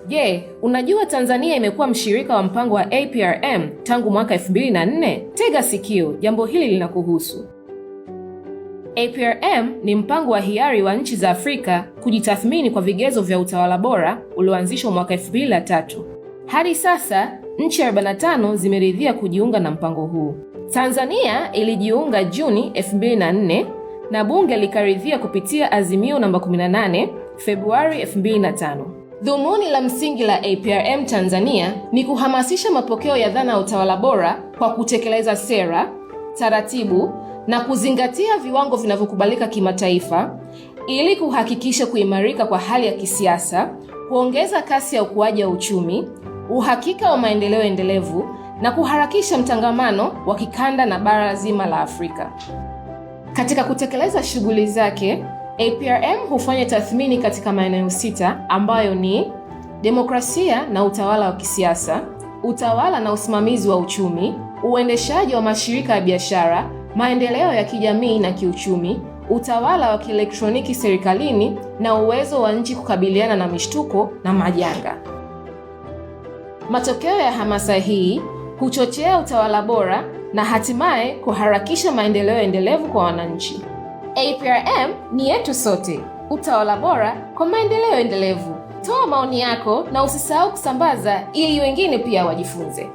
Je, unajua Tanzania imekuwa mshirika wa mpango wa APRM tangu mwaka 2004? Tega sikio, jambo hili linakuhusu. APRM ni mpango wa hiari wa nchi za Afrika kujitathmini kwa vigezo vya utawala bora ulioanzishwa mwaka 2003. Hadi sasa, nchi 45 zimeridhia kujiunga na mpango huu. Tanzania ilijiunga Juni 2004 na bunge likaridhia kupitia azimio namba 18 Februari 2005. Dhumuni la msingi la APRM Tanzania ni kuhamasisha mapokeo ya dhana ya utawala bora kwa kutekeleza sera, taratibu na kuzingatia viwango vinavyokubalika kimataifa ili kuhakikisha kuimarika kwa hali ya kisiasa, kuongeza kasi ya ukuaji wa uchumi, uhakika wa maendeleo endelevu na kuharakisha mtangamano wa kikanda na bara zima la Afrika. Katika kutekeleza shughuli zake, APRM hufanya tathmini katika maeneo 6 ambayo ni demokrasia na utawala wa kisiasa, utawala na usimamizi wa uchumi, uendeshaji wa mashirika ya biashara, maendeleo ya kijamii na kiuchumi, utawala wa kielektroniki serikalini na uwezo wa nchi kukabiliana na mishtuko na majanga. Matokeo ya hamasa hii huchochea utawala bora na hatimaye kuharakisha maendeleo endelevu kwa wananchi. APRM ni yetu sote, utawala bora kwa maendeleo endelevu. Toa maoni yako na usisahau kusambaza ili wengine pia wajifunze.